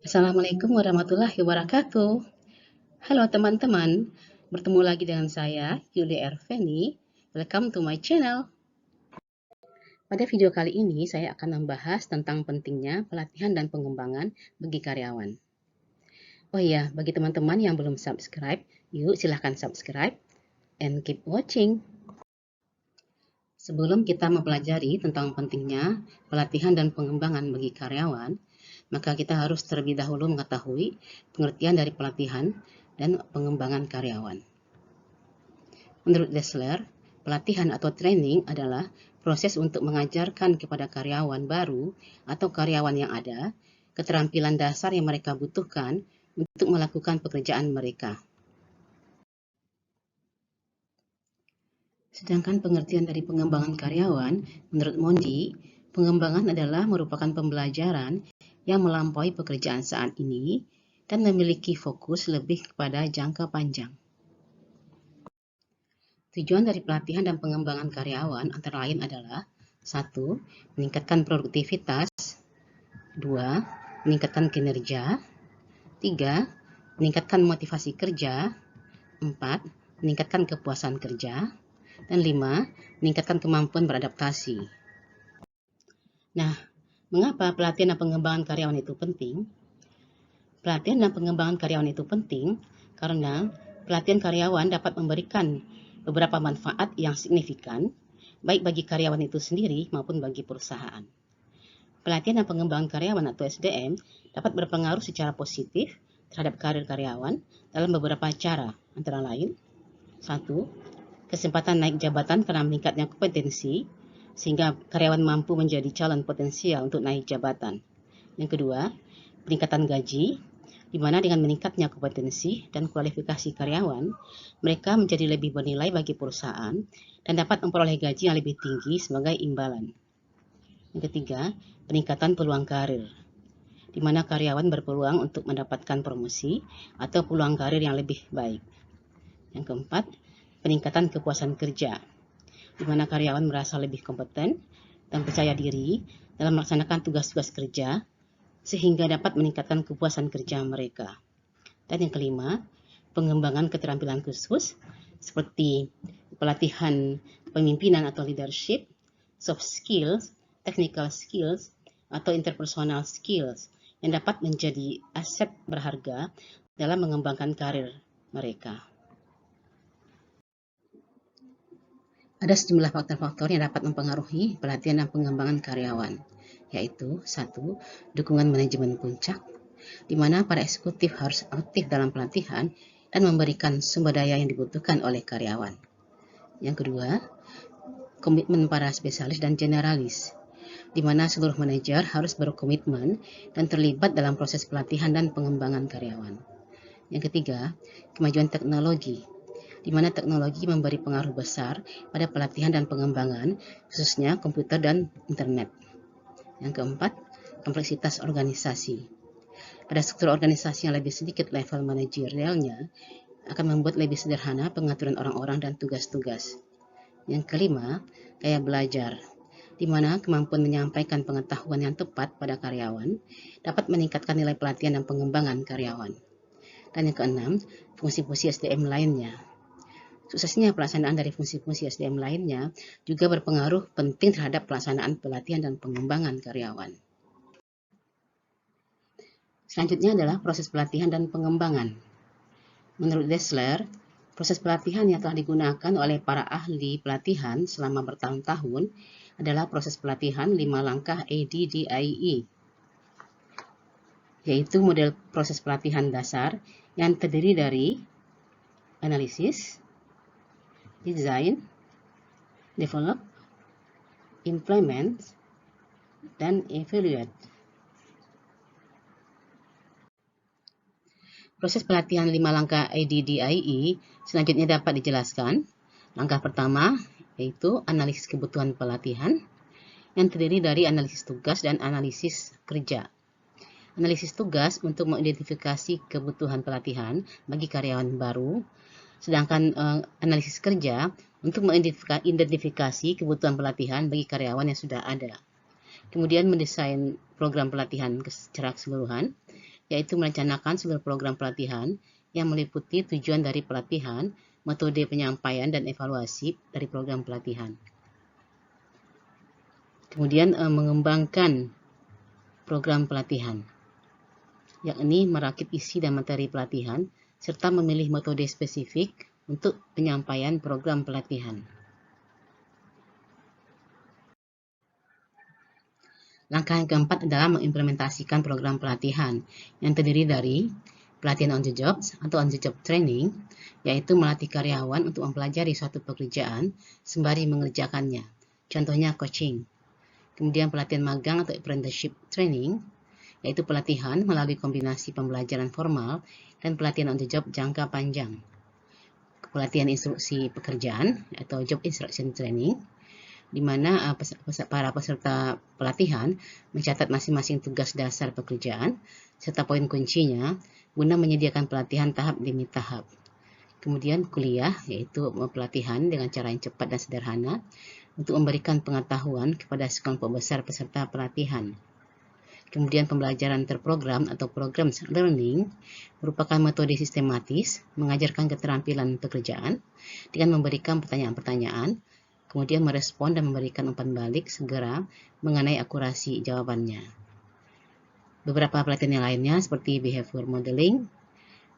Assalamualaikum warahmatullahi wabarakatuh. Halo teman-teman, bertemu lagi dengan saya, Yulia Erveni. Welcome to my channel. Pada video kali ini, saya akan membahas tentang pentingnya pelatihan dan pengembangan bagi karyawan. Oh iya, bagi teman-teman yang belum subscribe, yuk silahkan subscribe and keep watching. Sebelum kita mempelajari tentang pentingnya pelatihan dan pengembangan bagi karyawan, maka kita harus terlebih dahulu mengetahui pengertian dari pelatihan dan pengembangan karyawan. Menurut Dessler, pelatihan atau training adalah proses untuk mengajarkan kepada karyawan baru atau karyawan yang ada keterampilan dasar yang mereka butuhkan untuk melakukan pekerjaan mereka. Sedangkan pengertian dari pengembangan karyawan, menurut Mondi, pengembangan adalah merupakan pembelajaran yang melampaui pekerjaan saat ini dan memiliki fokus lebih kepada jangka panjang. Tujuan dari pelatihan dan pengembangan karyawan antara lain adalah 1. Meningkatkan produktivitas, 2. Meningkatkan kinerja, 3. Meningkatkan motivasi kerja, 4. Meningkatkan kepuasan kerja, dan 5. Meningkatkan kemampuan beradaptasi. Nah, mengapa pelatihan dan pengembangan karyawan itu penting? Pelatihan dan pengembangan karyawan itu penting karena pelatihan karyawan dapat memberikan beberapa manfaat yang signifikan, baik bagi karyawan itu sendiri maupun bagi perusahaan. Pelatihan dan pengembangan karyawan atau SDM dapat berpengaruh secara positif terhadap karir karyawan dalam beberapa cara, antara lain 1. Kesempatan naik jabatan karena meningkatnya kompetensi, sehingga karyawan mampu menjadi calon potensial untuk naik jabatan. Yang kedua, peningkatan gaji, di mana dengan meningkatnya kompetensi dan kualifikasi karyawan, mereka menjadi lebih bernilai bagi perusahaan dan dapat memperoleh gaji yang lebih tinggi sebagai imbalan. Yang ketiga, peningkatan peluang karir, di mana karyawan berpeluang untuk mendapatkan promosi atau peluang karir yang lebih baik. Yang keempat, peningkatan kepuasan kerja, di mana karyawan merasa lebih kompeten dan percaya diri dalam melaksanakan tugas-tugas kerja, sehingga dapat meningkatkan kepuasan kerja mereka. Dan yang kelima, pengembangan keterampilan khusus seperti pelatihan pemimpinan atau leadership, soft skills, technical skills, atau interpersonal skills yang dapat menjadi aset berharga dalam mengembangkan karir mereka. Ada sejumlah faktor-faktor yang dapat mempengaruhi pelatihan dan pengembangan karyawan, yaitu 1. Dukungan manajemen puncak, di mana para eksekutif harus aktif dalam pelatihan dan memberikan sumber daya yang dibutuhkan oleh karyawan. Yang kedua, komitmen para spesialis dan generalis, di mana seluruh manajer harus berkomitmen dan terlibat dalam proses pelatihan dan pengembangan karyawan. Yang ketiga, kemajuan teknologi, di mana teknologi memberi pengaruh besar pada pelatihan dan pengembangan, khususnya komputer dan internet. Yang keempat, kompleksitas organisasi. Pada struktur organisasi yang lebih sedikit level manajerialnya, akan membuat lebih sederhana pengaturan orang-orang dan tugas-tugas. Yang kelima, gaya belajar, di mana kemampuan menyampaikan pengetahuan yang tepat pada karyawan dapat meningkatkan nilai pelatihan dan pengembangan karyawan. Dan yang keenam, fungsi-fungsi SDM lainnya. Suksesnya pelaksanaan dari fungsi-fungsi SDM lainnya juga berpengaruh penting terhadap pelaksanaan pelatihan dan pengembangan karyawan. Selanjutnya adalah proses pelatihan dan pengembangan. Menurut Dessler, proses pelatihan yang telah digunakan oleh para ahli pelatihan selama bertahun-tahun adalah proses pelatihan 5 langkah ADDIE, yaitu model proses pelatihan dasar yang terdiri dari analisis, design, develop, implement, dan evaluate. Proses pelatihan 5 langkah ADDIE selanjutnya dapat dijelaskan. Langkah pertama yaitu analisis kebutuhan pelatihan yang terdiri dari analisis tugas dan analisis kerja. Analisis tugas untuk mengidentifikasi kebutuhan pelatihan bagi karyawan baru, sedangkan analisis kerja untuk mengidentifikasi kebutuhan pelatihan bagi karyawan yang sudah ada. Kemudian mendesain program pelatihan secara keseluruhan, yaitu merencanakan seluruh program pelatihan yang meliputi tujuan dari pelatihan, metode penyampaian, dan evaluasi dari program pelatihan. Kemudian mengembangkan program pelatihan, yakni merakit isi dan materi pelatihan, serta memilih metode spesifik untuk penyampaian program pelatihan. Langkah yang keempat adalah mengimplementasikan program pelatihan yang terdiri dari pelatihan on the job atau on the job training, yaitu melatih karyawan untuk mempelajari suatu pekerjaan sembari mengerjakannya. Contohnya coaching. Kemudian pelatihan magang atau apprenticeship training, yaitu pelatihan melalui kombinasi pembelajaran formal dan pelatihan on the job jangka panjang. Pelatihan instruksi pekerjaan atau job instruction training, di mana para peserta pelatihan mencatat masing-masing tugas dasar pekerjaan serta poin kuncinya guna menyediakan pelatihan tahap demi tahap. Kemudian kuliah, yaitu pelatihan dengan cara yang cepat dan sederhana untuk memberikan pengetahuan kepada sekelompok besar peserta pelatihan. Kemudian pembelajaran terprogram atau programs learning merupakan metode sistematis mengajarkan keterampilan pekerjaan dengan memberikan pertanyaan-pertanyaan, kemudian merespon dan memberikan umpan balik segera mengenai akurasi jawabannya. Beberapa pelatihan yang lainnya seperti behavior modeling,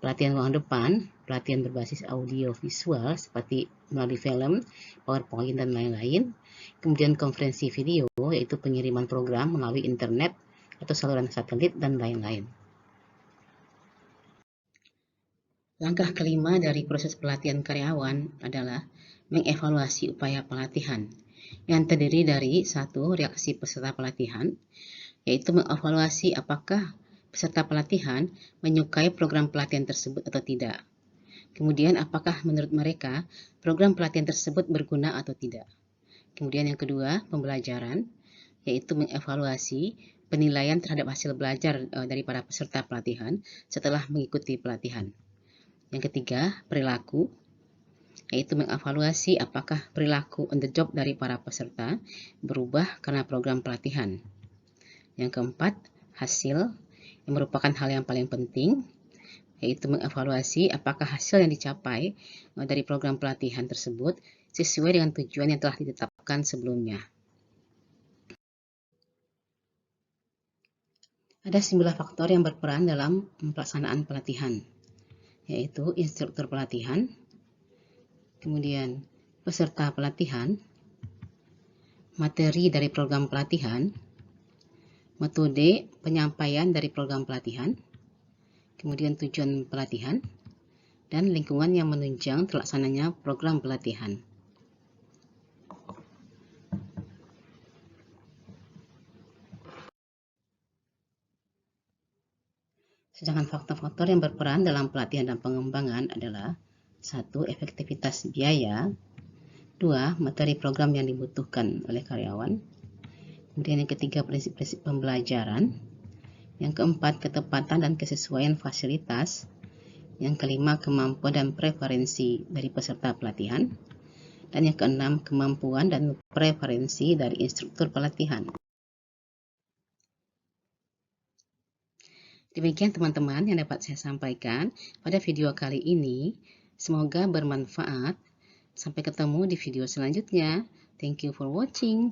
pelatihan ruang depan, pelatihan berbasis audio visual seperti melalui film, PowerPoint, dan lain-lain. Kemudian konferensi video, yaitu pengiriman program melalui internet atau saluran satelit, dan lain-lain. Langkah kelima dari proses pelatihan karyawan adalah mengevaluasi upaya pelatihan yang terdiri dari satu, reaksi peserta pelatihan, yaitu mengevaluasi apakah peserta pelatihan menyukai program pelatihan tersebut atau tidak. Kemudian apakah menurut mereka program pelatihan tersebut berguna atau tidak. Kemudian yang kedua, pembelajaran, yaitu mengevaluasi penilaian terhadap hasil belajar dari para peserta pelatihan setelah mengikuti pelatihan. Yang ketiga, perilaku, yaitu mengevaluasi apakah perilaku on the job dari para peserta berubah karena program pelatihan. Yang keempat, hasil, yang merupakan hal yang paling penting, yaitu mengevaluasi apakah hasil yang dicapai dari program pelatihan tersebut sesuai dengan tujuan yang telah ditetapkan sebelumnya. Ada 9 faktor yang berperan dalam pelaksanaan pelatihan, yaitu instruktur pelatihan, kemudian peserta pelatihan, materi dari program pelatihan, metode penyampaian dari program pelatihan, kemudian tujuan pelatihan, dan lingkungan yang menunjang terlaksananya program pelatihan. Sedangkan faktor-faktor yang berperan dalam pelatihan dan pengembangan adalah 1. Efektivitas biaya, 2. Materi program yang dibutuhkan oleh karyawan, kemudian yang ketiga prinsip-prinsip pembelajaran, yang keempat ketepatan dan kesesuaian fasilitas, yang kelima kemampuan dan preferensi dari peserta pelatihan, dan yang keenam kemampuan dan preferensi dari instruktur pelatihan. Demikian teman-teman yang dapat saya sampaikan pada video kali ini. Semoga bermanfaat. Sampai ketemu di video selanjutnya. Thank you for watching.